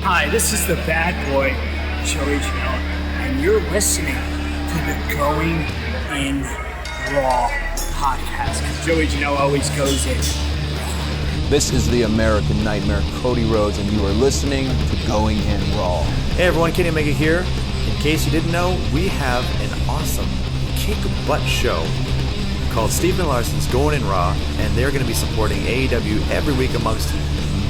Hi, this is the bad boy, Joey Janela, and you're listening to the Going in Raw podcast. Joey Janela always goes in. This is the American Nightmare, Cody Rhodes, and you are listening to Going in Raw. Hey everyone, Kenny Omega here. In case you didn't know, we have an awesome kick-butt show called Stephen Larson's Going in Raw, and they're going to be supporting AEW every week amongst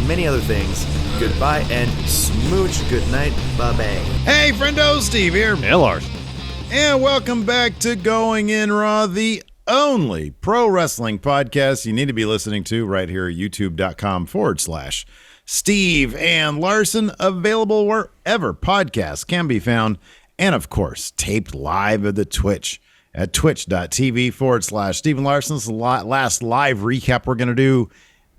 many other things. Goodbye and smooch. Good night. Bye-bye. Hey, friendo, Steve here. And Larson. And welcome back to Going in Raw, the only pro wrestling podcast you need to be listening to right here at youtube.com/Steve and Larson, available wherever podcasts can be found, and of course, taped live at the Twitch at twitch.tv/Stephen Larson. This is the last live recap we're going to do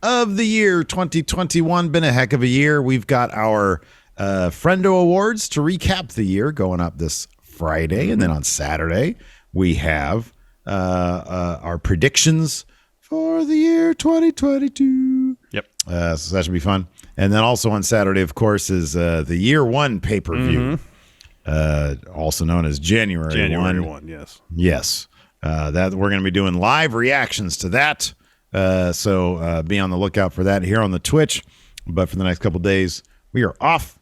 of the year 2021. Been a heck of a year. We've got our Friendo Awards to recap the year going up this Friday, and then on Saturday we have our predictions for the year 2022. Yep. So that should be fun. And then also on Saturday, of course, is the year one pay-per-view, also known as January 1. Yes. Yes. That we're going to be doing live reactions to that. So be on the lookout for that here on the Twitch. But for the next couple days, we are off.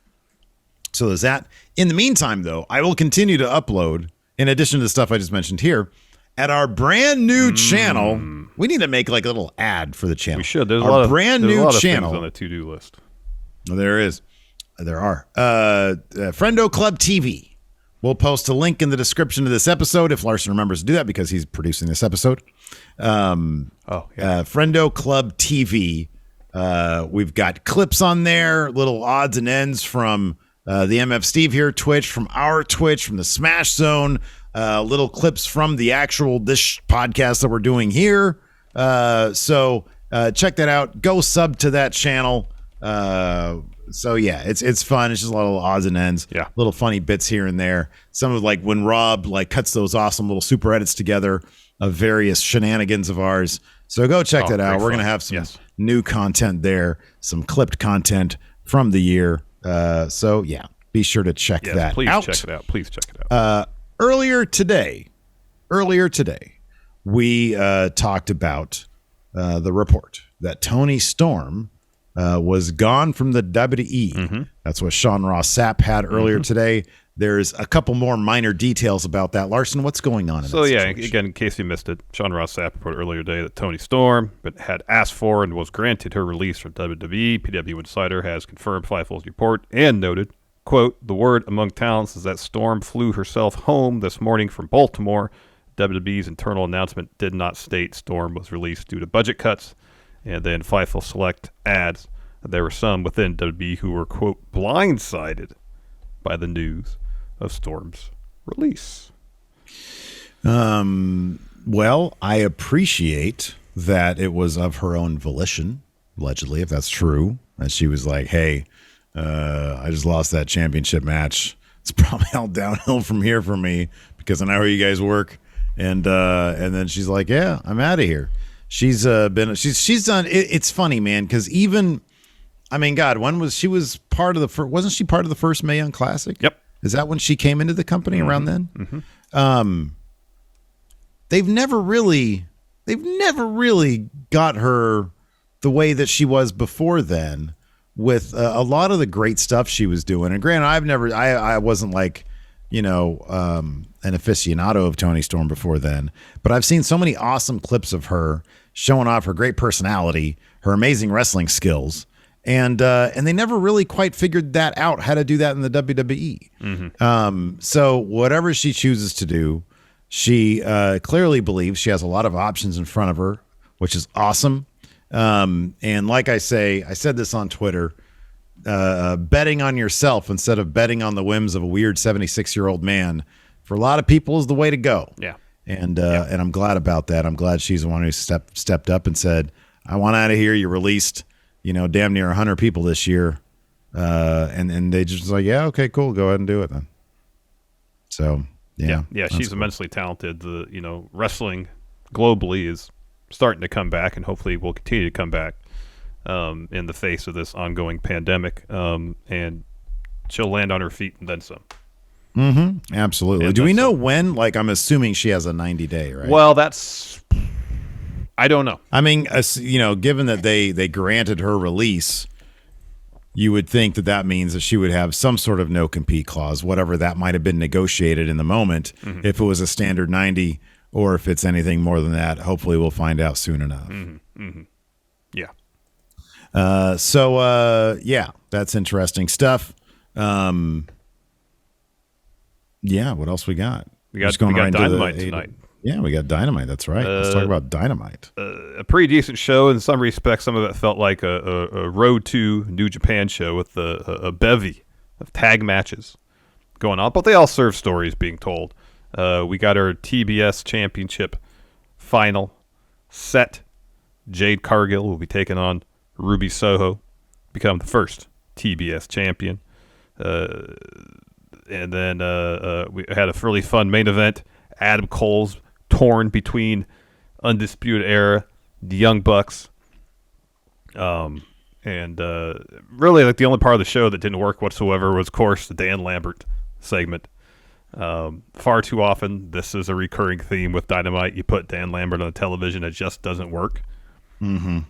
So there's that. In the meantime, though, I will continue to upload, in addition to the stuff I just mentioned here, at our brand new channel. We need to make like a little ad for the channel. We should. There's our a lot of brand there's new a lot of channel things on the to-do list. There is. There are. Friendo Club TV. We'll post a link in the description of this episode if Larson remembers to do that because he's producing this episode. Friendo Club TV. We've got clips on there, little odds and ends from the MF Steve here Twitch, from our Twitch, from the Smash Zone, little clips from the actual this podcast that we're doing here. So check that out. Go sub to that channel. So yeah, it's fun. It's just a lot of odds and ends. Yeah. Little funny bits here and there. Some of like when Rob like cuts those awesome little super edits together of various shenanigans of ours. So go check that out. We're going to have some new content there, some clipped content from the year. So yeah, be sure to check that out. Please check it out. Please check it out. Earlier today, we talked about the report that Toni Storm was gone from the WWE. That's what Sean Ross Sapp had earlier today. There's a couple more minor details about that. Larson, what's going on in that situation? Again, in case you missed it, Sean Ross Sapp reported earlier today that Toni Storm had asked for and was granted her release from WWE. PW Insider has confirmed Fightful's report and noted, quote, "The word among talents is that Storm flew herself home this morning from Baltimore. WWE's internal announcement did not state Storm was released due to budget cuts." And then Fightful Select adds that there were some within WWE who were, quote, blindsided by the news of Storm's release. Well, I appreciate that it was of her own volition, allegedly, if that's true. That she was like, hey, I just lost that championship match. It's probably all downhill from here for me because I know how you guys work. And then she's like, yeah, I'm out of here. She's done. It's funny, man, because even, I mean, God, wasn't she part of the first Mae Young Classic? Yep. Is that when she came into the company around then? They've never really got her the way that she was before then with a lot of the great stuff she was doing. And granted, I wasn't like, an aficionado of Toni Storm before then, but I've seen so many awesome clips of her showing off her great personality, her amazing wrestling skills. And they never really quite figured that out, how to do that in the WWE. So whatever she chooses to do, she clearly believes she has a lot of options in front of her, which is awesome. And like I said this on Twitter, betting on yourself instead of betting on the whims of a weird 76-year-old man for a lot of people is the way to go. Yeah. And I'm glad about that. I'm glad she's the one who stepped up and said, I want out of here. You released damn near 100 people this year. And they just like, yeah, okay, cool. Go ahead and do it then. So, yeah. Yeah, she's cool. Immensely talented. The, wrestling globally is starting to come back and hopefully will continue to come back in the face of this ongoing pandemic. And she'll land on her feet and then some. Absolutely. And Do we that's know when? Like, I'm assuming she has a 90-day, right? Well, I don't know. I mean, given that they granted her release, you would think that means that she would have some sort of no compete clause, whatever that might have been negotiated in the moment. If it was a standard 90, or if it's anything more than that, hopefully we'll find out soon enough. Yeah. Yeah, that's interesting stuff. Yeah, what else we got? We got into Dynamite tonight. Yeah, we got Dynamite. That's right. Let's talk about Dynamite. A pretty decent show in some respects. Some of it felt like a Road to New Japan show with a bevy of tag matches going on, but they all serve stories being told. We got our TBS Championship final set. Jade Cargill will be taking on Ruby Soho, become the first TBS champion. And then we had a really fun main event. Adam Cole's torn between Undisputed Era, the Young Bucks, and really like the only part of the show that didn't work whatsoever was, of course, the Dan Lambert segment. Far too often, this is a recurring theme with Dynamite. You put Dan Lambert on the television, it just doesn't work. And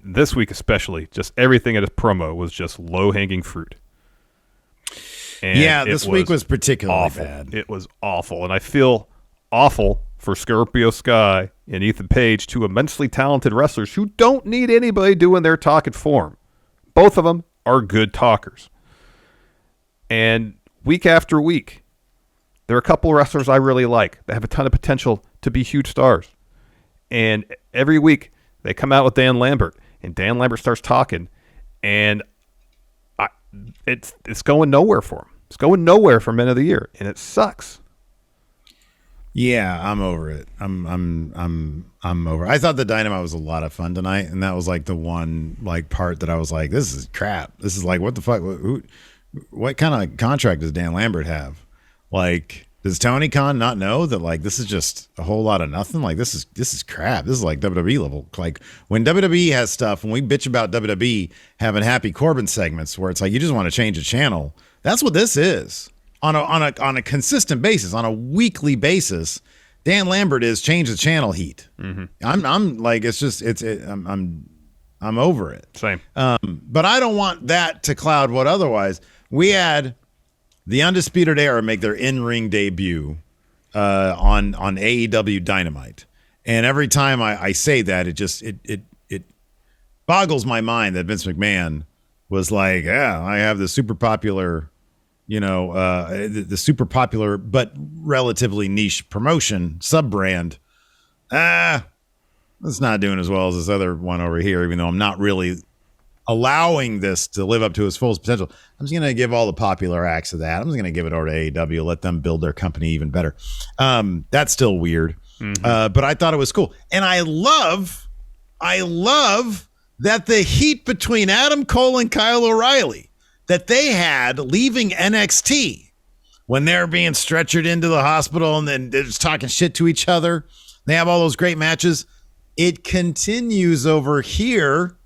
this week especially, just everything at his promo was just low-hanging fruit. And this week was particularly awful. bad. It was awful, and I feel awful for Scorpio Sky and Ethan Page, two immensely talented wrestlers who don't need anybody doing their talking for them. Both of them are good talkers. And week after week, there are a couple of wrestlers I really like that have a ton of potential to be huge stars. And every week, they come out with Dan Lambert, and Dan Lambert starts talking, and it's going nowhere for him. It's going nowhere for Men of the Year, and it sucks. Yeah, I'm over it. I'm over. I thought the Dynamite was a lot of fun tonight, and that was like the one like part that I was like, this is crap. This is like, what the fuck? What kind of contract does Dan Lambert have? Like, does Tony Khan not know that like this is just a whole lot of nothing? Like this is crap. This is like WWE level. Like when WWE has stuff, when we bitch about WWE having Happy Corbin segments where it's like you just want to change a channel. That's what this is on a consistent basis, on a weekly basis. Dan Lambert is change the channel heat. I'm like I'm over it. Same. But I don't want that to cloud what otherwise we had. The Undisputed Era make their in-ring debut on AEW Dynamite, and every time I say that, it boggles my mind that Vince McMahon was like, "Yeah, I have the super popular, the super popular but relatively niche promotion sub-brand. It's not doing as well as this other one over here, even though I'm not really allowing this to live up to its fullest potential. I'm just going to give all the popular acts of that. I'm just going to give it over to AEW, let them build their company even better. That's still weird. But I thought it was cool. And I love that the heat between Adam Cole and Kyle O'Reilly that they had leaving NXT when they're being stretchered into the hospital and then they're just talking shit to each other. They have all those great matches. It continues over here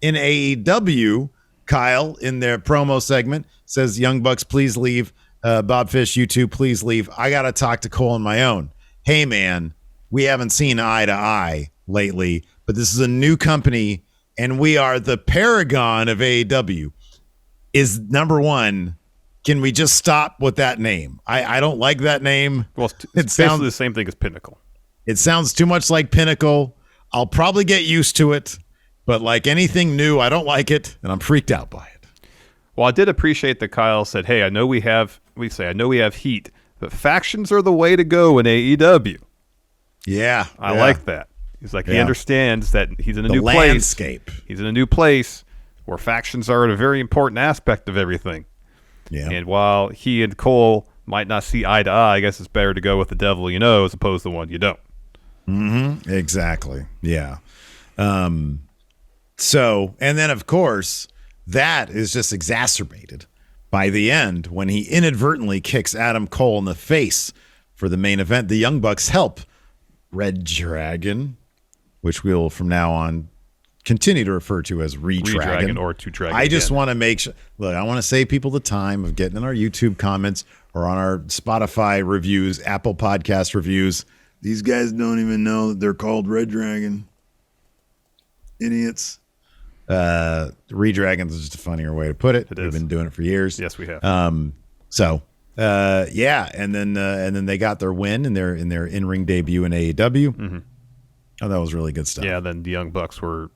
in AEW. Kyle, in their promo segment, says, Young Bucks, please leave. Bob Fish, you two, please leave. I got to talk to Cole on my own. Hey, man, we haven't seen eye to eye lately, but this is a new company, and we are the paragon of AEW. Is number one, can we just stop with that name? I don't like that name. Well, it's basically the same thing as Pinnacle. It sounds too much like Pinnacle. I'll probably get used to it. But like anything new, I don't like it, and I'm freaked out by it. Well, I did appreciate that Kyle said, hey, I know we have heat, but factions are the way to go in AEW. Yeah. I like that. He's like, he understands that he's in a new landscape. Place. He's in a new place where factions are a very important aspect of everything. Yeah. And while he and Cole might not see eye to eye, I guess it's better to go with the devil you know as opposed to the one you don't. Mm-hmm. Exactly. Yeah. So, and then, of course, that is just exacerbated by the end when he inadvertently kicks Adam Cole in the face for the main event. The Young Bucks help Red Dragon, which we'll from now on continue to refer to as Redragon or to Dragon. I just again. want to make sure. Look, I want to save people the time of getting in our YouTube comments or on our Spotify reviews, Apple Podcast reviews. These guys don't even know that they're called Red Dragon. Idiots. Redragon is just a funnier way to put it. We've been doing it for years. Yes, we have. Yeah, and then they got their win in their in-ring debut in AEW. Mm-hmm. Oh, that was really good stuff. Yeah, then the Young Bucks were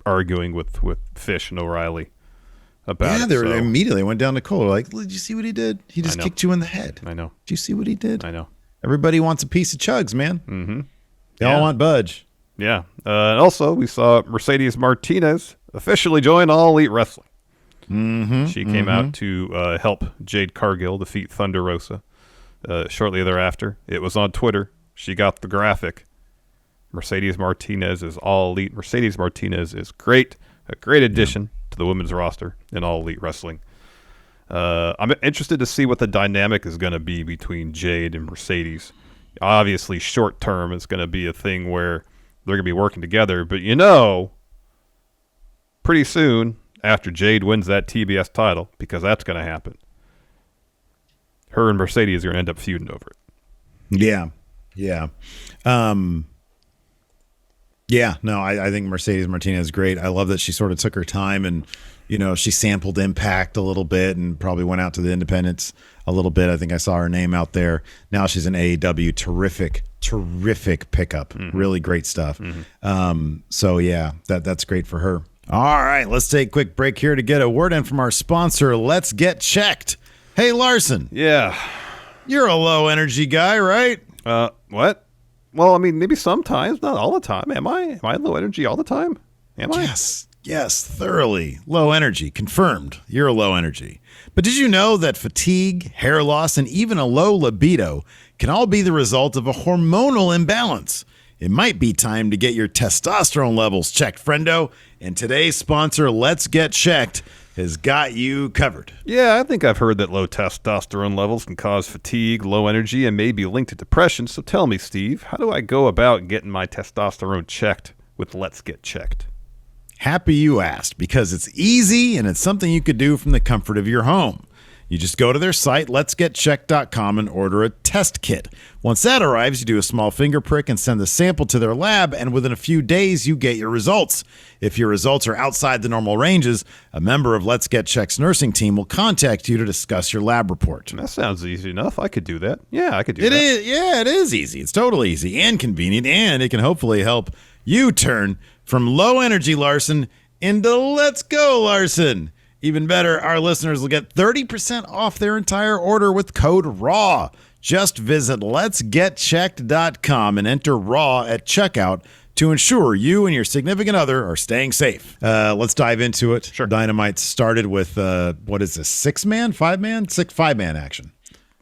arguing with Fish and O'Reilly about it. They immediately went down to Cole. Like, did you see what he did? He just kicked you in the head. I know. Did you see what he did? I know. Everybody wants a piece of Chugs, man. Mm-hmm. They all want Budge. Yeah. And also, we saw Mercedes Martinez officially join All Elite Wrestling. Mm-hmm. She came out to help Jade Cargill defeat Thunder Rosa shortly thereafter. It was on Twitter. She got the graphic. Mercedes Martinez is All Elite. Mercedes Martinez is great. A great addition to the women's roster in All Elite Wrestling. I'm interested to see what the dynamic is going to be between Jade and Mercedes. Obviously, short term, it's going to be a thing where they're going to be working together. But pretty soon after Jade wins that TBS title, because that's going to happen, her and Mercedes are going to end up feuding over it. Yeah. I think Mercedes Martinez is great. I love that she sort of took her time and, she sampled Impact a little bit and probably went out to the independents a little bit. I think I saw her name out there. Now she's in AEW. Terrific pickup. Mm-hmm. Really great stuff. Mm-hmm. That's great for her. All right, let's take a quick break here to get a word in from our sponsor, Let's Get Checked. Hey, Larson. Yeah. You're a low energy guy, right? What? Well, I mean, maybe sometimes, not all the time. Am I low energy all the time? Am I? Yes, thoroughly. Low energy. Confirmed. You're a low energy. But did you know that fatigue, hair loss, and even a low libido can all be the result of a hormonal imbalance? It might be time to get your testosterone levels checked, friendo. And today's sponsor, Let's Get Checked, has got you covered. Yeah, I think I've heard that low testosterone levels can cause fatigue, low energy, and may be linked to depression. So tell me, Steve, how do I go about getting my testosterone checked with Let's Get Checked? Happy you asked, because it's easy and it's something you could do from the comfort of your home. You just go to their site, letsgetchecked.com, and order a test kit. Once that arrives, you do a small finger prick and send the sample to their lab, and within a few days, you get your results. If your results are outside the normal ranges, a member of Let's Get Checked's nursing team will contact you to discuss your lab report. That sounds easy enough. I could do that. Yeah, I could do that. It is easy. It's totally easy and convenient, and it can hopefully help you turn from low energy Larson into Let's Go Larson. Even better, our listeners will get 30% off their entire order with code RAW. Just visit letsgetchecked.com and enter RAW at checkout to ensure you and your significant other are staying safe. Let's dive into it. Sure. Dynamite started with, what is this, 5-man action.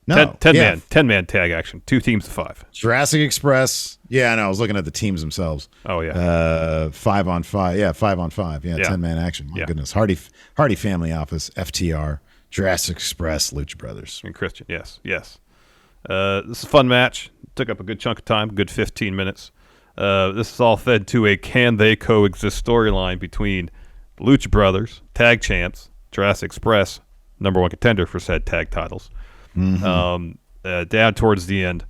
No, 10-man tag action. 2 teams of 5. Jurassic Express. Yeah, I know. I was looking at the teams themselves. Oh, yeah. 5 on 5. Yeah, 5 on 5. Yeah, 10-man action. My goodness. Hardy Family Office, FTR, Jurassic Express, Lucha Brothers. And Christian, yes. This is a fun match. Took up a good chunk of time, good 15 minutes. This is all fed to a can they coexist storyline between Lucha Brothers, tag champs, Jurassic Express, number 1 contender for said tag titles. Mm-hmm. Down towards the end,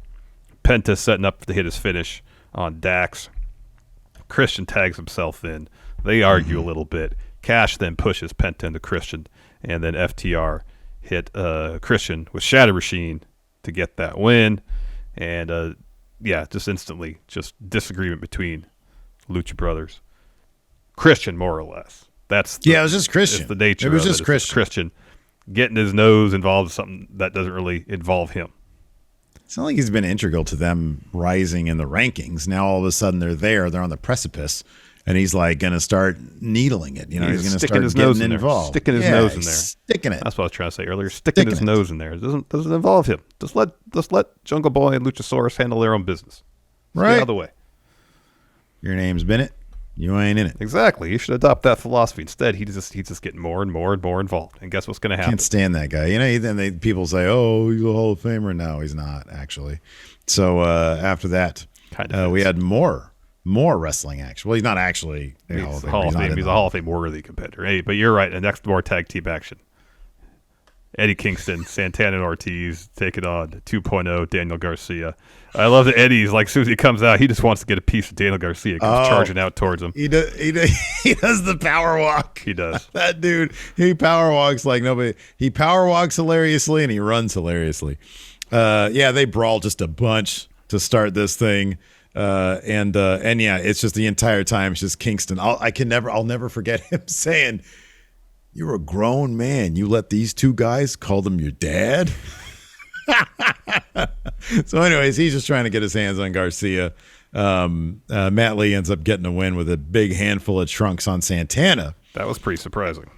Penta setting up to hit his finish on Dax. Christian tags himself in. They argue a little bit. Cash then pushes Penta into Christian, and then FTR hit Christian with Shatter Machine to get that win. And just instantly, just disagreement between Lucha Brothers. Christian, more or less. It was just Christian. It's the nature. It was just Christian getting his nose involved in something that doesn't really involve him. It's not like he's been integral to them rising in the rankings. Now all of a sudden they're on the precipice, and he's like going to start needling it. He's going to start getting involved. Sticking his nose in there. Sticking it. That's what I was trying to say earlier. Sticking his nose in there. It doesn't involve him. Just let Jungle Boy and Luchasaurus handle their own business. Right. Get out of the way. Your name's Bennett. You ain't in it. Exactly. You should adopt that philosophy. Instead, he's just getting more and more and more involved. And guess what's going to happen? Can't stand that guy. Then people say, "Oh, he's a Hall of Famer." No, he's not actually. So after that, we had more more wrestling action. Well, he's not actually a Hall of Famer. He's a Hall of Fame worthy competitor. Hey, but you're right. And next, more tag team action. Eddie Kingston, Santana and Ortiz taking on 2.0 Daniel Garcia. I love that Eddie's like, as soon as he comes out, he just wants to get a piece of Daniel Garcia. Comes charging out towards him. He does the power walk. He does. That dude, he power walks like nobody. He power walks hilariously and he runs hilariously. They brawl just a bunch to start this thing. And yeah, it's just the entire time. It's just Kingston. I'll never forget him saying, "You're a grown man. You let these two guys call them your dad." So anyways, he's just trying to get his hands on Garcia. Matt Lee ends up getting a win with a big handful of trunks on Santana. That was pretty surprising.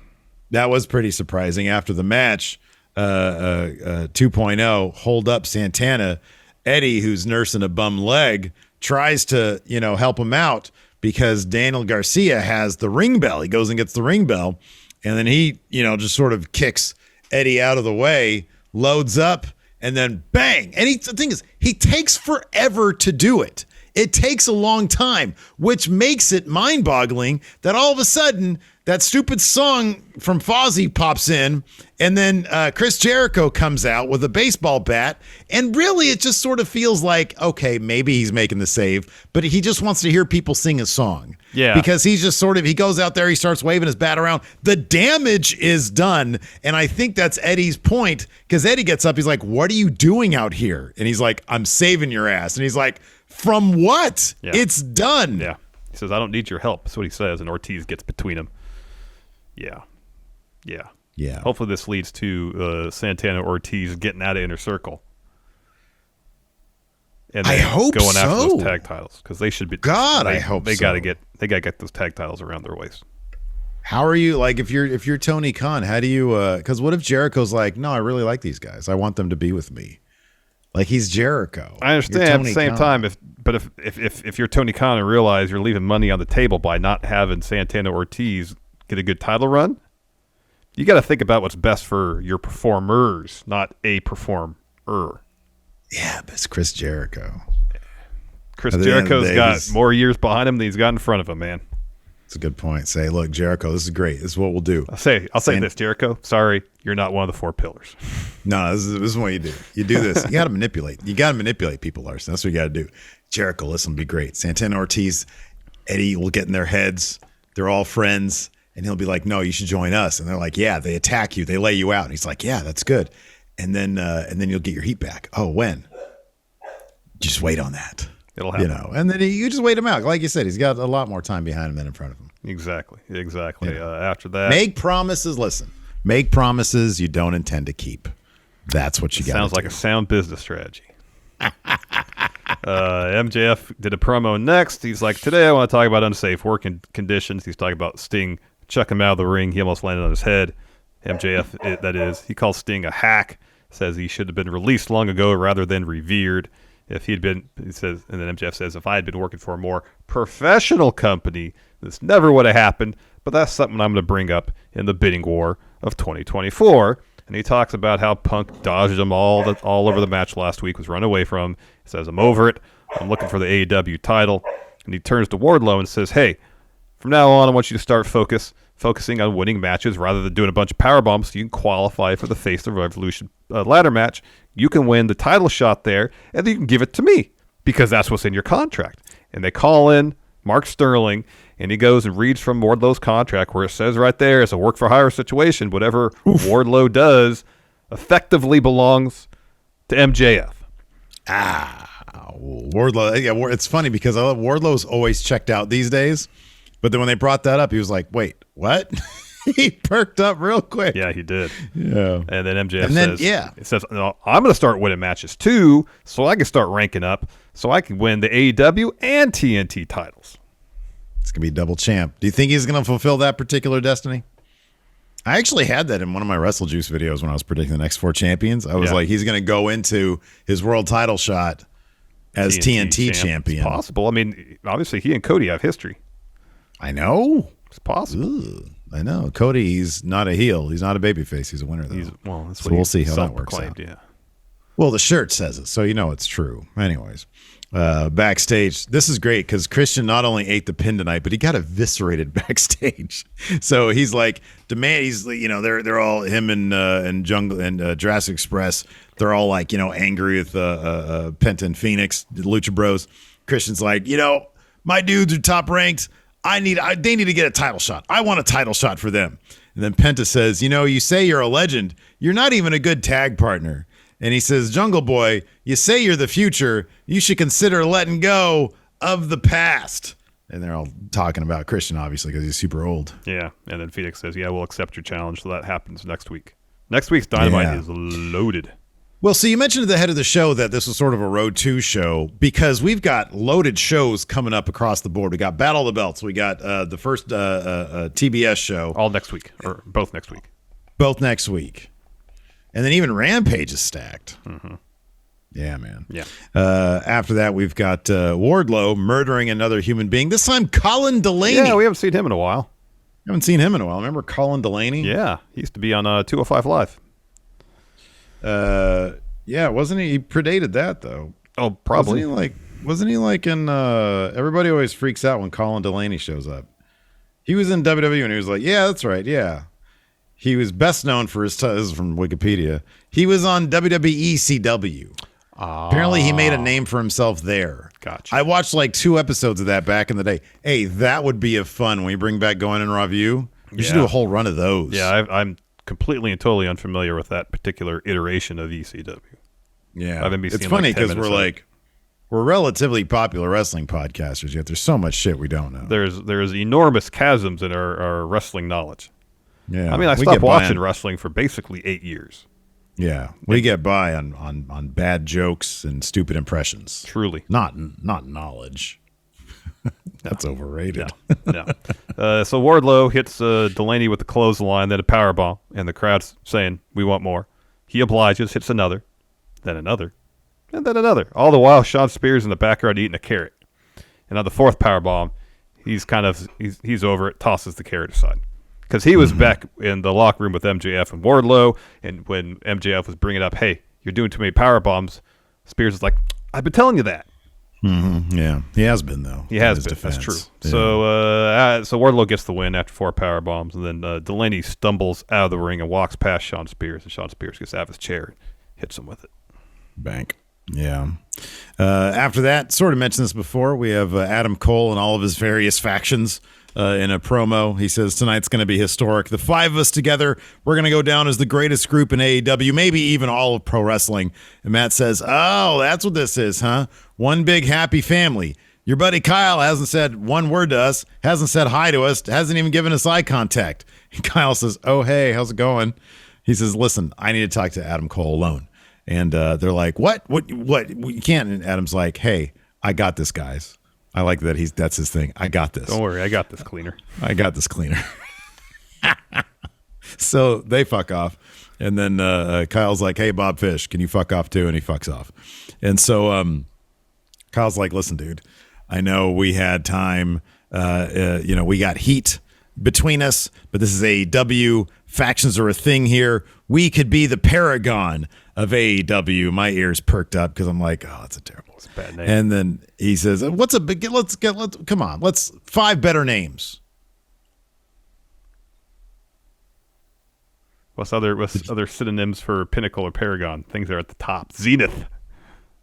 That was pretty surprising. After the match, 2.0 hold up Santana. Eddie, who's nursing a bum leg, tries to help him out because Daniel Garcia has the ring bell. He goes and gets the ring bell, and then he just sort of kicks Eddie out of the way, loads up, and then bang. And the thing is, he takes forever to do it. It takes a long time, which makes it mind-boggling that all of a sudden that stupid song from Fozzy pops in, and then Chris Jericho comes out with a baseball bat, and really it just sort of feels like, okay, maybe he's making the save, but he just wants to hear people sing a song. Yeah. Because he's just he goes out there, he starts waving his bat around. The damage is done, and I think that's Eddie's point, because Eddie gets up, he's like, "What are you doing out here?" And he's like, "I'm saving your ass." And he's like, "From what?" Yeah. It's done. Yeah. He says, "I don't need your help." That's what he says, and Ortiz gets between them. Yeah. Hopefully this leads to Santana Ortiz getting out of Inner Circle. And I hope going after so. those tag titles, because they should be. I hope they so. gotta get those tag titles around their waist. How are you, like, if you're Tony Khan, how do you, because what if Jericho's like, "No, I really like these guys. I want them to be with me." Like, he's Jericho. I understand. At the same time, if you're Tony Khan and realize you're leaving money on the table by not having Santana Ortiz get a good title run, you got to think about what's best for your performers, not a performer. Yeah, but it's Chris Jericho. Chris Jericho's got more years behind him than he's got in front of him, man. It's a good point. Say, "Look, Jericho, this is great. This is what we'll do." I'll say this, Jericho. Sorry, you're not one of the four pillars. No, this is what you do. You do this. You got to manipulate. You got to manipulate people, Larson. That's what you got to do. Jericho, listen, be great. Santana Ortiz, Eddie will get in their heads. They're all friends. And he'll be like, "No, you should join us." And they're like, "Yeah." They attack you. They lay you out. And he's like, "Yeah, that's good." And then you'll get your heat back. Oh, when? Just wait on that. It'll happen. And then you just wait him out. Like you said, he's got a lot more time behind him than in front of him. Exactly. Yeah. After that, make promises. Listen, make promises you don't intend to keep. That's what you got. Sounds like a sound business strategy. MJF did a promo next. He's like, "Today I want to talk about unsafe working conditions." He's talking about Sting chucking him out of the ring. He almost landed on his head. MJF, that is. He calls Sting a hack. Says he should have been released long ago rather than revered. If he'd been, he says, and then MJF says, "If I had been working for a more professional company, this never would have happened." But that's something I'm going to bring up in the bidding war of 2024. And he talks about how Punk dodged him all over the match last week, was run away from. He says, "I'm over it. I'm looking for the AEW title." And he turns to Wardlow and says, "Hey, from now on, I want you to start focusing on winning matches rather than doing a bunch of power bombs so you can qualify for the Face of Revolution ladder match. You can win the title shot there, and then you can give it to me because that's what's in your contract." And they call in Mark Sterling, and he goes and reads from Wardlow's contract where it says right there, it's a work-for-hire situation. Whatever Wardlow does effectively belongs to MJF. Wardlow. Yeah, it's funny because Wardlow's always checked out these days. But then when they brought that up, he was like, "Wait, what?" He perked up real quick. Yeah, he did. Yeah. And then MJF says, "No, I'm going to start winning matches too, so I can start ranking up, so I can win the AEW and TNT titles." It's going to be double champ. Do you think he's going to fulfill that particular destiny? I actually had that in one of my Wrestle Juice videos when I was predicting the next four champions. I was like, he's going to go into his world title shot as TNT champion. It's possible. I mean, obviously, he and Cody have history. I know. It's possible. Ugh, I know. Cody, he's not a heel. He's not a babyface. He's a winner, though. That's so we'll see how that works out. Yeah. Well, the shirt says it, so you know it's true. Anyways, backstage. This is great because Christian not only ate the pin tonight, but he got eviscerated backstage. So he's like he's they're all him and Jungle and Jurassic Express. They're all like angry with Penta and Phoenix, the Lucha Bros. Christian's like, my dudes are top ranked. They need to get a title shot. I want a title shot for them. And then Penta says, you say you're a legend. You're not even a good tag partner. And he says, Jungle Boy, you say you're the future. You should consider letting go of the past. And they're all talking about Christian, obviously, because he's super old. Yeah. And then Phoenix says, yeah, we'll accept your challenge. So that happens next week. Next week's Dynamite is loaded. Well, so you mentioned at the head of the show that this was sort of a Road 2 show because we've got loaded shows coming up across the board. We got Battle of the Belts. We got the first TBS show. All next week, or both next week. Both next week. And then even Rampage is stacked. Mm-hmm. Yeah, man. Yeah. After that, we've got Wardlow murdering another human being. This time, Colin Delaney. Yeah, we haven't seen him in a while. Haven't seen him in a while. Remember Colin Delaney? Yeah, he used to be on 205 Live. Yeah, wasn't he? He predated that though. Oh, probably. Wasn't he like in? Everybody always freaks out when Colin Delaney shows up. He was in WWE and he was like, "Yeah, that's right. Yeah." He was best known for his. This is from Wikipedia. He was on WWE CW. Apparently, he made a name for himself there. Gotcha. I watched like 2 episodes of that back in the day. Hey, that would be a fun when we bring back Going in Review. We should do a whole run of those. Yeah, I'm completely and totally unfamiliar with that particular iteration of ECW. Yeah, I've been it's funny because we're relatively popular wrestling podcasters, yet there's so much shit we don't know. There's enormous chasms in our wrestling knowledge. Yeah, I mean, I stopped watching wrestling for basically 8 years. Yeah, we get by on bad jokes and stupid impressions. Truly, not knowledge. That's overrated. No. So Wardlow hits Delaney with the clothesline, then a powerbomb, and the crowd's saying, "We want more." He obliges, hits another, then another, and then another. All the while, Sean Spears in the background eating a carrot. And on the 4th powerbomb, he's over it, tosses the carrot aside. Because he was back in the locker room with MJF and Wardlow, and when MJF was bringing up, "Hey, you're doing too many power bombs," Spears is like, "I've been telling you that." Mm-hmm. Yeah, he has been though. He has been. Defense. That's true. Yeah. So Wardlow gets the win after 4 power bombs, and then Delaney stumbles out of the ring and walks past Sean Spears, and Sean Spears gets out of his chair and hits him with it. Bank. Yeah. After that, sort of mentioned this before, we have Adam Cole and all of his various factions. In a promo, he says, tonight's going to be historic. The 5 of us together, we're going to go down as the greatest group in AEW, maybe even all of pro wrestling. And Matt says, oh, that's what this is, huh? One big happy family. Your buddy Kyle hasn't said one word to us, hasn't said hi to us, hasn't even given us eye contact. And Kyle says, oh, hey, how's it going? He says, listen, I need to talk to Adam Cole alone. And they're like, what? You can't. And Adam's like, hey, I got this, guys. I like that that's his thing. I got this. Don't worry, I got this cleaner. I got this cleaner. So they fuck off. And then Kyle's like, hey, Bob Fish, can you fuck off too? And he fucks off. And so Kyle's like, listen, dude, I know we had time. We got heat between us, but this is AEW. Factions are a thing here. We could be the paragon of AEW. My ears perked up because I'm like, oh, that's a terrible. It's a bad name. And then he says, let's come on. Let's 5 better names. What's other synonyms for Pinnacle or Paragon? Things that are at the top. Zenith.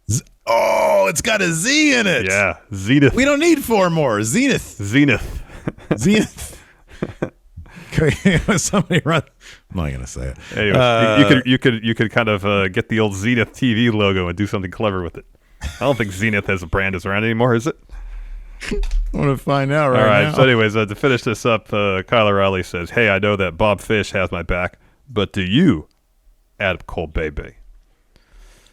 It's got a Z in it. Yeah, Zenith. We don't need 4 more. Zenith. Zenith. Somebody run. I'm not gonna say it. Anyways, you could kind of get the old Zenith TV logo and do something clever with it. I don't think Zenith as a brand is around anymore, is it? I want to find out right now. All right. So, anyways, to finish this up, Kyle O'Reilly says, "Hey, I know that Bob Fish has my back, but do you, Adam Cole, baby?"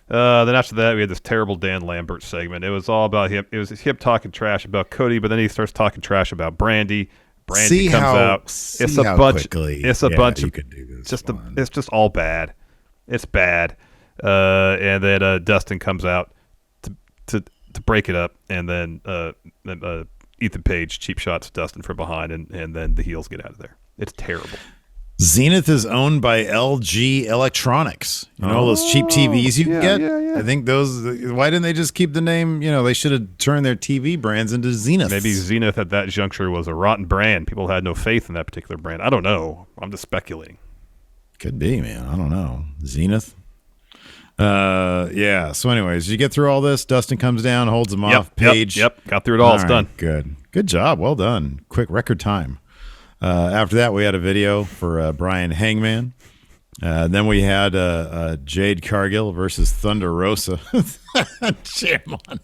Then after that, we had this terrible Dan Lambert segment. It was all about him. It was him talking trash about Cody, but then he starts talking trash about Brandy. Brandy comes out. It's a bunch. It's a bunch of. It's just all bad. It's bad. And then Dustin comes out to break it up, and then Ethan Page cheap shots Dustin from behind, and then the heels get out of there. It's terrible. Zenith is owned by LG Electronics. You know, all those cheap TVs you can get? Yeah. I think those, why didn't they just keep the name? You know, they should have turned their TV brands into Zenith. Maybe Zenith at that juncture was a rotten brand. People had no faith in that particular brand. I don't know. I'm just speculating. Could be, man. I don't know. Zenith. Yeah. So anyways, you get through all this. Dustin comes down, holds him off. Paige. Yep. Got through it all. It's done. Good job. Well done. Quick record time. After that, we had a video for Brian Hangman. Then we had Jade Cargill versus Thunder Rosa. Jam on it.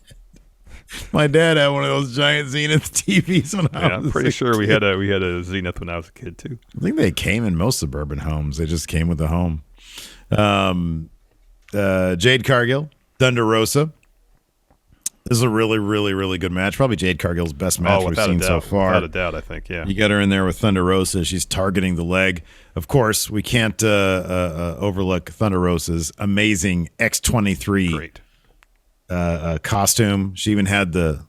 My dad had one of those giant Zenith TVs when I was I'm pretty sure we kid. had a Zenith when I was a kid too. I think they came in most suburban homes. They just came with the home. Jade Cargill, Thunder Rosa. This is a really, really, really good match. Probably Jade Cargill's best match we've seen so far. Without a doubt, I think, yeah. You got her in there with Thunder Rosa. She's targeting the leg. Of course, we can't overlook Thunder Rosa's amazing X-23 costume. She even had the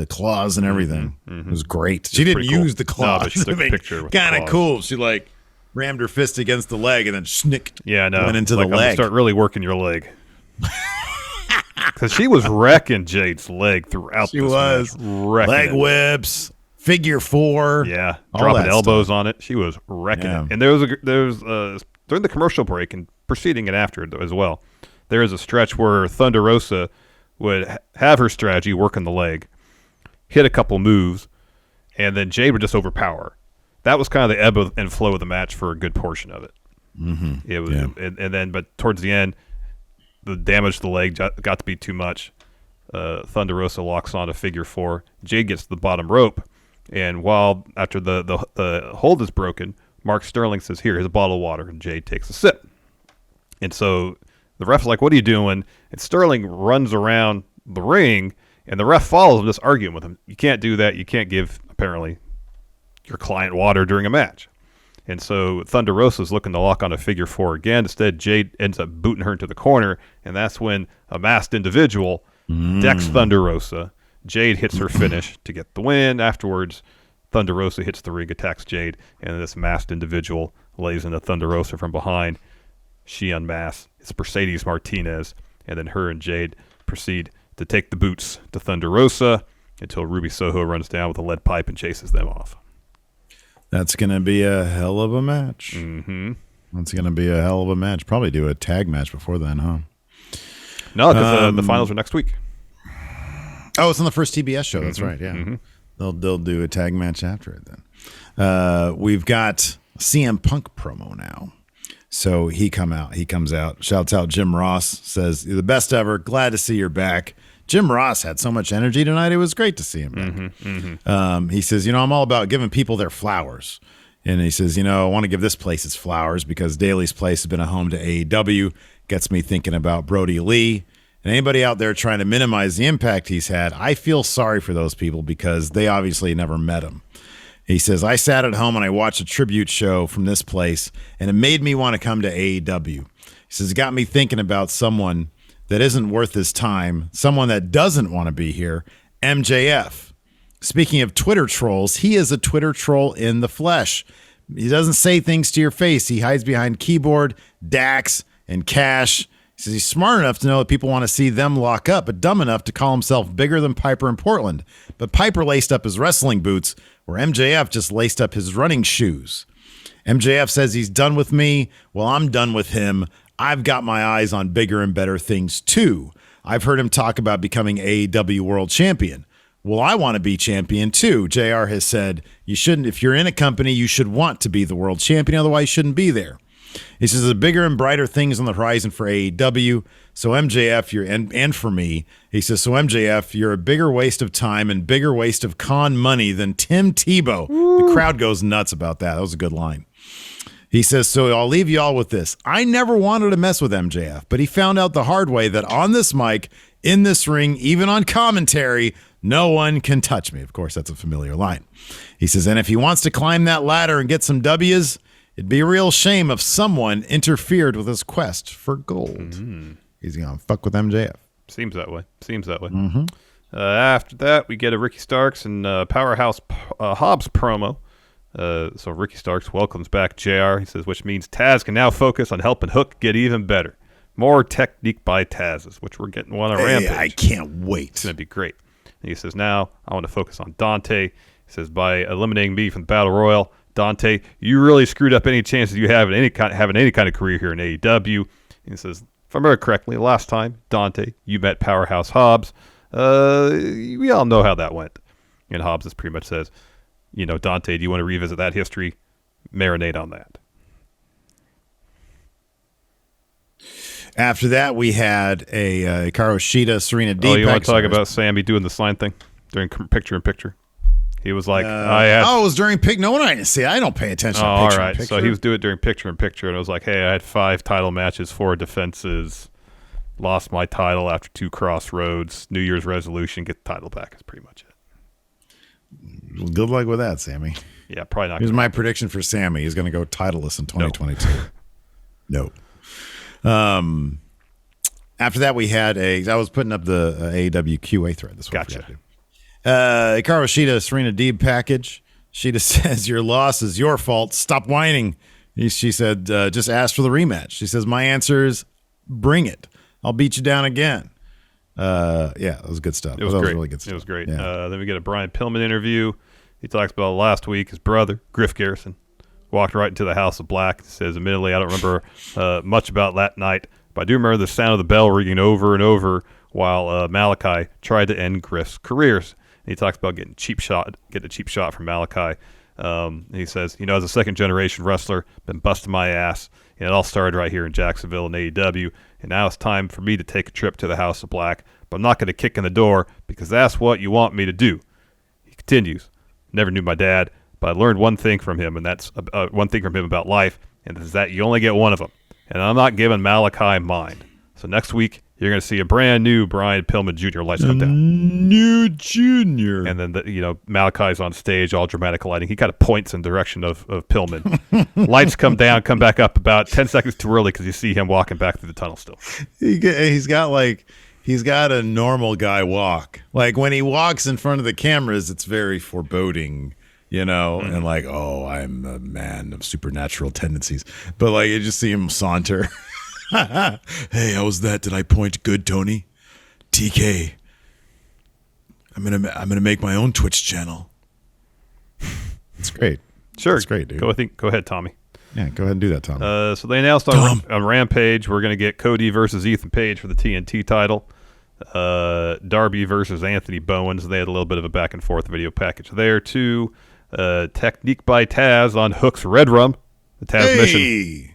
claws and everything. It was great. She didn't use the claws. No, but she took a picture with kind of cool. She like rammed her fist against the leg and then schnicked. Yeah, no. Went into like, the leg. I'm gonna start really working your leg. Because she was wrecking Jade's leg throughout She this was. match. Wrecking Leg it. whips, figure four. Yeah, all dropping that elbows stuff. on it. She was wrecking Yeah. it. And there was during the commercial break and preceding it after as well, there is a stretch where Thunder Rosa would have her strategy, working the leg, hit a couple moves, and then Jade would just overpower. That was kind of the ebb and flow of the match for a good portion of it. Mm-hmm. It was, and then, but towards the end, the damage to the leg got to be too much. Thunder Rosa locks on a figure four. Jade gets to the bottom rope, and while after the hold is broken, Mark Sterling says, "Here's a bottle of water," and Jade takes a sip. And so the ref's like, "What are you doing?" And Sterling runs around the ring, and the ref follows him, just arguing with him. You can't do that. You can't give, apparently, your client water during a match. And so Thunder Rosa's looking to lock on a figure four again. Instead, Jade ends up booting her into the corner, and that's when a masked individual decks Thunder Rosa. Jade hits her finish to get the win. Afterwards, Thunder Rosa hits the ring, attacks Jade, and this masked individual lays into Thunder Rosa from behind. She unmasks. It's Mercedes Martinez, and then her and Jade proceed to take the boots to Thunder Rosa until Ruby Soho runs down with a lead pipe and chases them off. That's going to be a hell of a match. Mm-hmm. That's going to be a hell of a match. Probably do a tag match before then, huh? No, because the finals are next week. Oh, it's on the first TBS show. That's right. Yeah, they'll do a tag match after it. Then we've got CM Punk promo now. So he comes out, shouts out Jim Ross, says, "You're the best ever. Glad to see you're back." Jim Ross had so much energy tonight. It was great to see him back. He says, "I'm all about giving people their flowers." And he says, "I want to give this place its flowers because Daly's Place has been a home to AEW. Gets me thinking about Brody Lee. And anybody out there trying to minimize the impact he's had, I feel sorry for those people because they obviously never met him." He says, "I sat at home and I watched a tribute show from this place, and it made me want to come to AEW. He says, "It got me thinking about someone that isn't worth his time, someone that doesn't want to be here, MJF. Speaking of Twitter trolls, he is a Twitter troll in the flesh. He doesn't say things to your face. He hides behind keyboard, Dax, and Cash. He says he's smart enough to know that people want to see them lock up, but dumb enough to call himself bigger than Piper in Portland. But Piper laced up his wrestling boots, where MJF just laced up his running shoes. MJF says he's done with me. Well, I'm done with him. I've got my eyes on bigger and better things too. I've heard him talk about becoming AEW World Champion. Well, I want to be champion too. JR has said, you shouldn't, if you're in a company, you should want to be the world champion. Otherwise, you shouldn't be there. He says the bigger and brighter things on the horizon for AEW. So MJF, and for me, he says, so MJF, you're a bigger waste of time and bigger waste of con money than Tim Tebow. The crowd goes nuts about that. That was a good line. He says, so I'll leave you all with this. I never wanted to mess with MJF, but he found out the hard way that on this mic, in this ring, even on commentary, no one can touch me. Of course, that's a familiar line. He says, and if he wants to climb that ladder and get some W's, it'd be a real shame if someone interfered with his quest for gold. Mm-hmm. He's going to fuck with MJF. Seems that way. Mm-hmm. After that, we get a Ricky Starks and Powerhouse Hobbs promo. So Ricky Starks welcomes back JR. He says, which means Taz can now focus on helping Hook get even better. More technique by Taz's, which we're getting one on Rampage. I can't wait. It's going to be great. And he says, now I want to focus on Dante. He says, by eliminating me from the Battle Royal, Dante, you really screwed up any chances you have having any kind of career here in AEW. And he says, if I remember correctly, last time, Dante, you met Powerhouse Hobbs. We all know how that went. And Hobbs just pretty much says, Dante, do you want to revisit that history? Marinate on that. After that, we had a Hikaru Shida, Serena Deeb. Oh, you want to talk about Sammy doing the sign thing during picture-in-picture? He was like, it was during pick. No one I didn't see. I don't pay attention to picture all right. So he was doing it during picture-in-picture, and it was like, hey, I had 5 title matches, 4 defenses, lost my title after 2 crossroads, New Year's resolution, get the title back. That's pretty much it. Good luck with that, Sammy. Yeah, probably not. Here's my prediction for Sammy. He's going to go titleless in 2022. No. After that, we had I was putting up the AEW QA thread. This one. Gotcha. Hikaru Shida, Serena Deeb package. Shida says, your loss is your fault. Stop whining. She said, just ask for the rematch. She says, my answer is bring it. I'll beat you down again. It was good stuff. It was great. Was really good stuff. It was great. Yeah. Then we get a Brian Pillman interview. He talks about last week, his brother, Griff Garrison, walked right into the House of Black. He says, admittedly, I don't remember much about that night, but I do remember the sound of the bell ringing over and over while Malachi tried to end Griff's careers. And he talks about getting a cheap shot from Malachi. He says, as a second-generation wrestler, been busting my ass, and it all started right here in Jacksonville in AEW, and now it's time for me to take a trip to the House of Black, but I'm not going to kick in the door because that's what you want me to do. He continues, never knew my dad, but I learned one thing from him, and that's one thing from him about life, and it's that you only get one of them, and I'm not giving Malachi mine. So next week, you're going to see a brand new Brian Pillman Jr. Lights come down. New Junior. And then, Malachi's on stage, all dramatic lighting. He kind of points in the direction of Pillman. Lights come down, come back up about 10 seconds too early because you see him walking back through the tunnel still. He's got a normal guy walk. Like when he walks in front of the cameras, it's very foreboding, and like, oh, I'm a man of supernatural tendencies. But like you just see him saunter. Hey, how was that? Did I point good, Tony? TK. I'm gonna make my own Twitch channel. It's great. Sure, it's great, dude. Go ahead, Tommy. Yeah, go ahead and do that, Tommy. So they announced on Rampage we're gonna get Cody versus Ethan Page for the TNT title. Darby versus Anthony Bowens. They had a little bit of a back and forth video package there too. Technique by Taz on Hook's Red Rum, the Taz mission,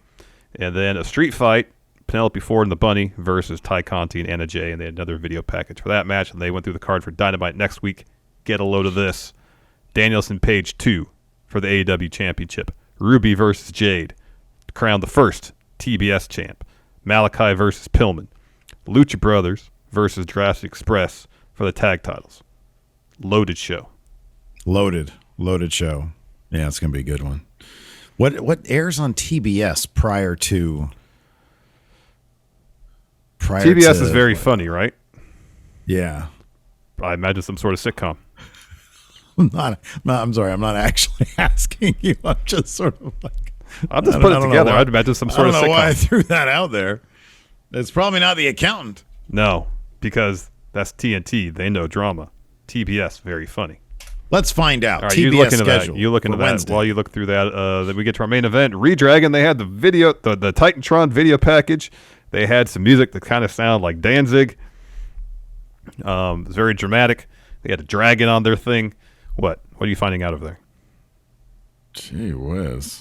and then a street fight. Penelope Ford and the Bunny versus Ty Conti and Anna Jay, and they had another video package for that match, and they went through the card for Dynamite next week. Get a load of this. Danielson Page 2 for the AEW Championship. Ruby versus Jade. Crowned the first TBS champ. Malachi versus Pillman. Lucha Brothers versus Jurassic Express for the tag titles. Loaded show. Loaded show. Yeah, it's going to be a good one. What airs on TBS prior to... TBS is very funny, right? Yeah. I imagine some sort of sitcom. I'm sorry. I'm not actually asking you. I'm just sort of like... I'll just put it together. I'd imagine some sort of sitcom. I don't know why I threw that out there. It's probably not The Accountant. No, because that's TNT. They know drama. TBS, very funny. Let's find out. All right, TBS you look into schedule. That. You look into that Wednesday. While you look through that. Then we get to our main event, Redragon. They had the video, the Titantron video package. They had some music that kind of sounded like Danzig. It was very dramatic. They had a dragon on their thing. What are you finding out over there? Gee whiz.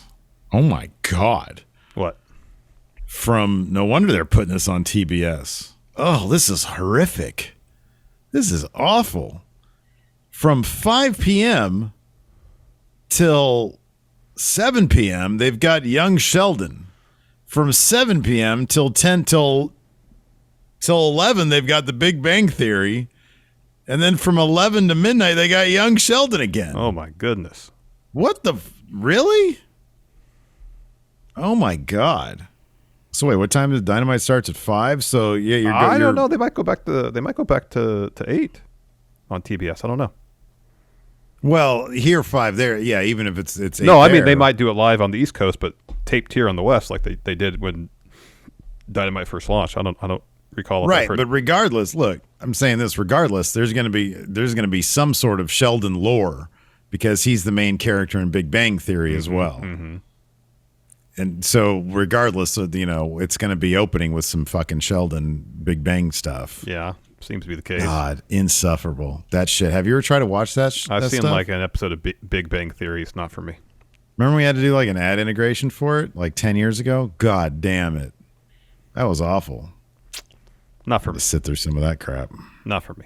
Oh, my God. What? No wonder they're putting this on TBS. Oh, this is horrific. This is awful. From 5 p.m. till 7 p.m., they've got Young Sheldon. From 7 p.m. till 11, they've got The Big Bang Theory. And then from 11 to midnight, they got Young Sheldon again. Oh, my goodness. What the... Really? Oh, my God. So, wait, what time does Dynamite starts at 5? So, yeah, I don't know. They might go back to 8 on TBS. I don't know. Well, here 5 there. Yeah, even if it's 8 No, I mean there. they might do it live on the East Coast, but taped here on the West, like they did when Dynamite first launched. I don't recall. If I've Right, heard- but regardless, look, I'm saying this. Regardless, there's going to be some sort of Sheldon lore because he's the main character in Big Bang Theory as well. And so, regardless of it's going to be opening with some fucking Sheldon Big Bang stuff. yeah, seems to be the case. God, insufferable that shit. Have you ever tried to watch that? I've that seen stuff? like an episode of Big Bang Theory. It's not for me. Remember we had to do like an ad integration for it like 10 years ago? God damn it. That was awful. Not for To me. sit through some of that crap. Not for me.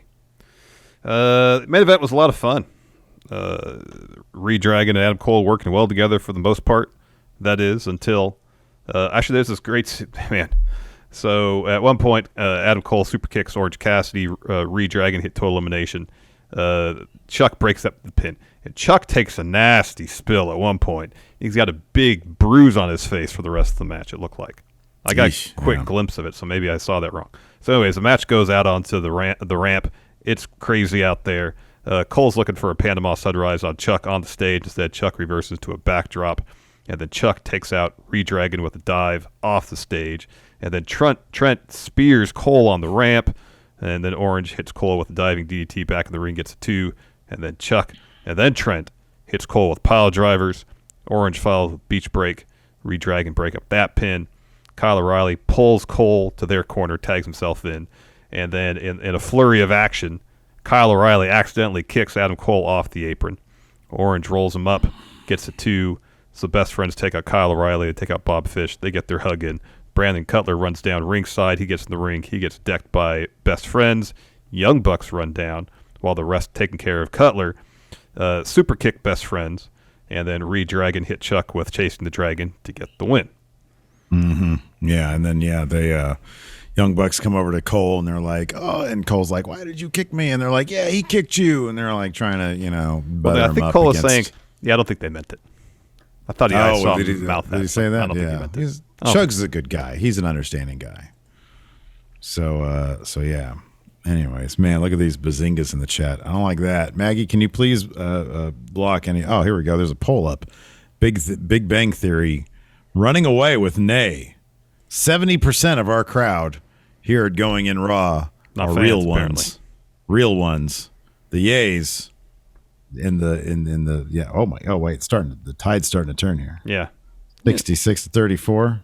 Main event was a lot of fun. Redragon and Adam Cole working well together for the most part. That is until actually there's this great man. So at one point, Adam Cole super kicks Orange Cassidy. Redragon hit total elimination. Chuck breaks up the pin, and Chuck takes a nasty spill at one point. He's got a big bruise on his face for the rest of the match. It looked like. I got Yeesh, a quick yeah. glimpse of it, so maybe I saw that wrong. So, anyways, the match goes out onto the ramp. It's crazy out there. Cole's looking for a Panama Sunrise on Chuck on the stage. Instead, Chuck reverses to a backdrop, and then Chuck takes out Redragon with a dive off the stage. And then Trent spears Cole on the ramp, and then Orange hits Cole with a diving DDT back in the ring, gets a 2, and then Trent hits Cole with pile drivers. Orange follows with beach break. Redragon break up that pin. Kyle O'Reilly pulls Cole to their corner, tags himself in, and then in a flurry of action, Kyle O'Reilly accidentally kicks Adam Cole off the apron. Orange rolls him up, gets a 2. So best friends take out Kyle O'Reilly, they take out Bob Fish, they get their hug in. Brandon Cutler runs down ringside, he gets in the ring, he gets decked by best friends. Young Bucks run down, while the rest taking care of Cutler. Super kick best friends, and then Redragon hit Chuck with Chasing the Dragon to get the win. Yeah, and then they Young Bucks come over to Cole and they're like, "Oh," and Cole's like, "Why did you kick me?" And they're like, "Yeah, he kicked you." And they're like trying to, butter Well, I him think up Cole is against- saying, yeah, I don't think they meant it. I thought I saw did him mouth that. Did he say but that? I don't think he meant it. He's, Oh. Chugs is a good guy. He's an understanding guy. So yeah. Anyways, man, look at these bazingas in the chat. I don't like that. Maggie, can you please block any? Oh, here we go. There's a poll up. Big Bang Theory running away with nay. 70% of our crowd here at Going in Raw Not are fans, real apparently. ones. Real ones. The yays in the yeah. Oh wait, the tide's starting to turn here. Yeah. 66 to 34.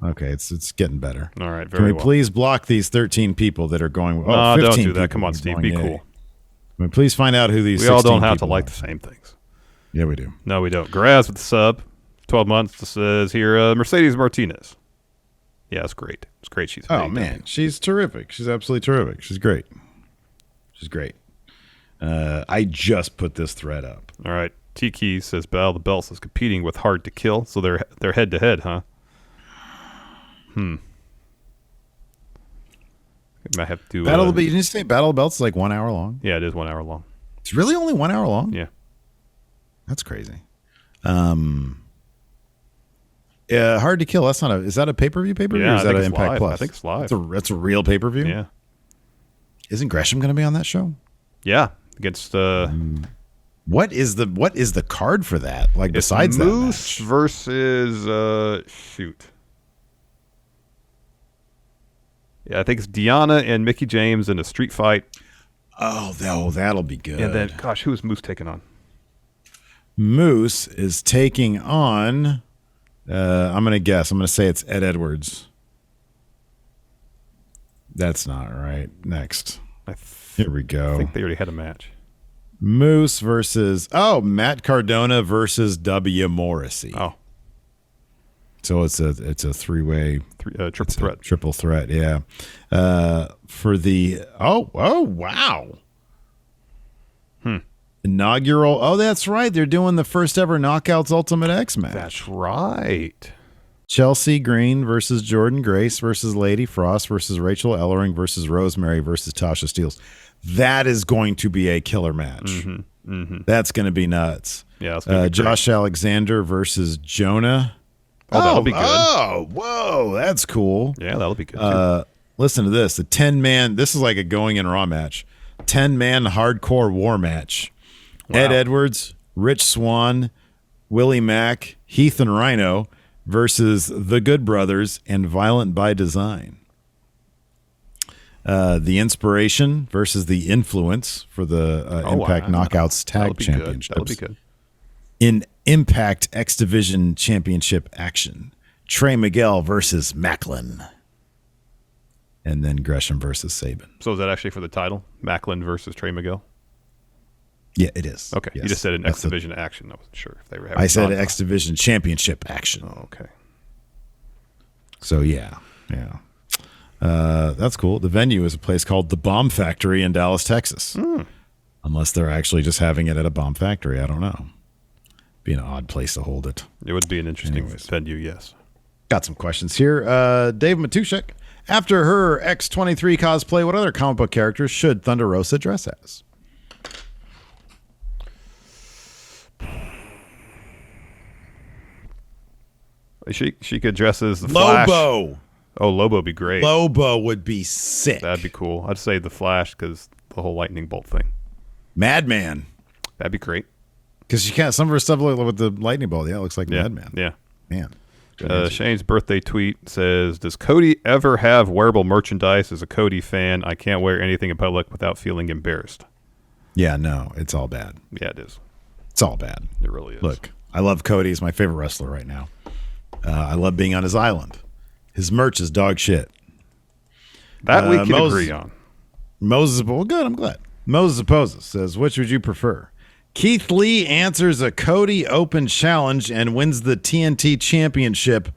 Okay, it's getting better. All right, Can very we well. please block these 13 people that are going? Oh, No, 15 don't do that. people Come on, are Steve. going Be yay. cool. Can we please find out who these We all 16 don't have to people like are? the same things. Yeah, we do. No, we don't. Graz with the sub. 12 months. This says here, Mercedes Martinez. Yeah, it's great. It's great. She's Oh man, she's terrific. She's absolutely terrific. She's great. She's great. I just put this thread up. All right. Tiki says Battle of the Belts is competing with Hard to Kill, so they're head to head, huh? We might have to Battle of the Did you say Battle of the Belts is like 1 hour long? Yeah, it is 1 hour long. It's really only 1 hour long? Yeah. That's crazy. Hard to Kill. That's not is that a pay-per-view or Yeah, is I that think an it's Impact live. Plus? I think it's live. That's a real pay-per-view? Yeah. Isn't Gresham going to be on that show? Yeah. Against What is the card for that? Like it's besides Moose that match? versus shoot. Yeah, I think it's Deanna and Mickey James in a street fight. Oh, that'll be good. And then, gosh, who is Moose taking on? Moose is taking on. I'm gonna guess. I'm gonna say it's Ed Edwards. That's not right. Next, here we I go. think they already had a match. Moose versus Matt Cardona versus W Morrissey. Oh, So it's a three-way triple threat. triple threat. Yeah. For the wow. Inaugural. Oh, that's right. They're doing the first ever Knockouts Ultimate X match. That's right. Chelsea Green versus Jordan Grace versus Lady Frost versus Rachel Ellering versus Rosemary versus Tasha Steelz. That is going to be a killer match. That's going to be nuts. Yeah, it's gonna be great. Josh Alexander versus Jonah. Oh, that'll be good. Oh, whoa, that's cool. Yeah, that'll be good. Too. Listen to this. The 10-man, this is like a going in Raw match. 10-man hardcore war match. Ed Edwards, Rich Swann, Willie Mack, Heath and Rhino versus the Good Brothers and Violent by Design. The Inspiration versus the Influence for the Impact Knockouts Tag Championships. That would be good. In Impact X Division Championship action, Trey Miguel versus Macklin. And then Gresham versus Sabin. So is that actually for the title? Macklin versus Trey Miguel? Yeah, it is. Okay. Yes. You just said an X Division action. I wasn't sure if they were having I said X Division Championship action. Oh, okay. So, yeah. That's cool. The venue is a place called The Bomb Factory in Dallas, Texas. Unless they're actually just having it at a bomb factory. I don't know. Be an odd place to hold it. It would be an interesting venue, yes. Got some questions here. Dave Matuszek. After her X-23 cosplay, what other comic book characters should Thunder Rosa dress as? She could dress as the Flash. Lobo. Oh, Lobo would be great. Lobo would be sick. That'd be cool. I'd say the Flash because the whole lightning bolt thing. Madman. That'd be great. Because she can't. Some of her stuff with the lightning bolt. Yeah, it looks like Madman. Yeah. Man. Shane's birthday tweet says, "Does Cody ever have wearable merchandise? As a Cody fan, I can't wear anything in public without feeling embarrassed." Yeah, no, it's all bad. Yeah, it is. It's all bad. It really is. Look, I love Cody. He's my favorite wrestler right now. I love being on his island. His merch is dog shit. That we can agree on. Moses, well, good. I'm glad. Moses Opposes says, which would you prefer? Keith Lee answers a Cody Open challenge and wins the TNT Championship.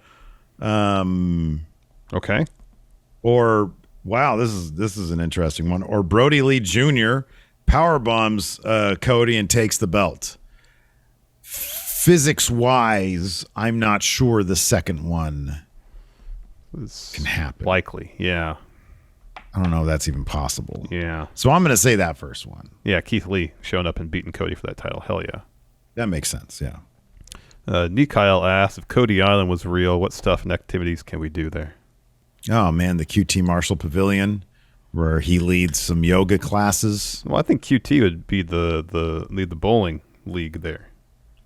Okay. Or wow, this is an interesting one. Or Brody Lee Jr. power bombs Cody and takes the belt. Physics wise, I'm not sure the second one can happen. Likely, yeah. I don't know if that's even possible. Yeah. So I'm going to say that first one. Yeah, Keith Lee showing up and beating Cody for that title. Hell yeah. That makes sense, yeah. Nikyle asks, if Cody Island was real, what stuff and activities can we do there? Oh, man, the QT Marshall Pavilion, where he leads some yoga classes. Well, I think QT would be lead the bowling league there.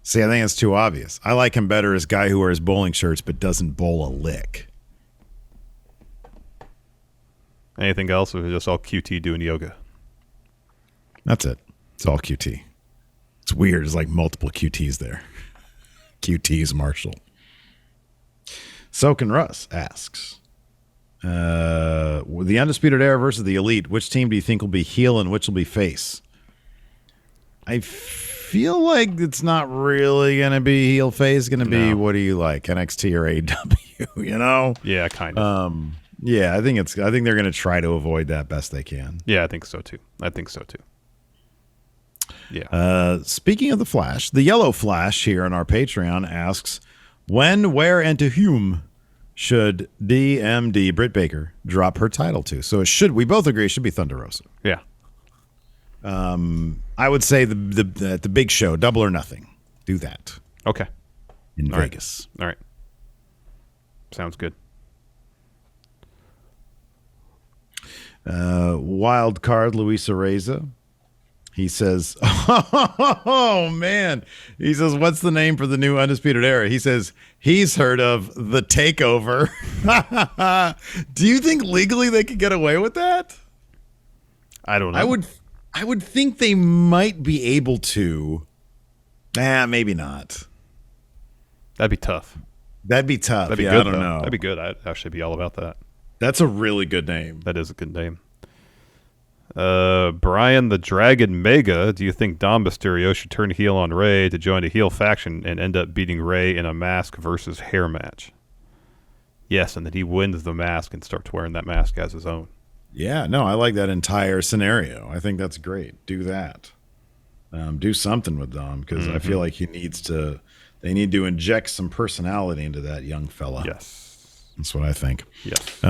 See, I think it's too obvious. I like him better as a guy who wears bowling shirts but doesn't bowl a lick. Anything else, or is it just all QT doing yoga? That's it. It's all QT. It's weird. There's like multiple QTs there. QT's Marshall. Soken Russ asks, the Undisputed Era versus the Elite, which team do you think will be heel and which will be face? I feel like it's not really going to be heel face. It's going to be, what do you like, NXT or AEW, you know? Yeah, kind of. Yeah, I think they're going to try to avoid that best they can. Yeah, I think so too. Yeah. Speaking of the Flash, the Yellow Flash here on our Patreon asks, when, where, and to whom should DMD Britt Baker drop her title to? So we both agree it should be Thunder Rosa. Yeah. I would say the big show, Double or Nothing. Do that. Okay. In Vegas. All right. Sounds good. Wild card, Luisa Reza. He says, oh, man. He says, what's the name for the new Undisputed Era? He says, he's heard of The Takeover. Do you think legally they could get away with that? I don't know. I would think they might be able to. Maybe not. That'd be tough. That'd be tough. That'd be good, I don't know. That'd be good. I'd actually be all about that. That's a really good name. That is a good name. Brian the Dragon Mega, do you think Dom Mysterio should turn heel on Ray to join a heel faction and end up beating Ray in a mask versus hair match? Yes, and that he wins the mask and starts wearing that mask as his own. Yeah, no, I like that entire scenario. I think that's great. Do that. Do something with Dom because I feel like they need to inject some personality into that young fella. Yes. That's what I think. Yes.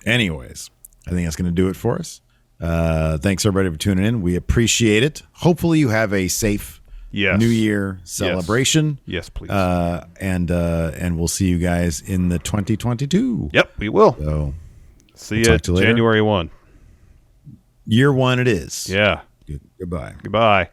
Anyways, I think that's going to do it for us. Thanks everybody for tuning in. We appreciate it. Hopefully you have a safe New Year celebration. Yes, please. And we'll see you guys in the 2022. Yep, we will. So see you January 1. Year 1 it is. Yeah. Goodbye. Goodbye.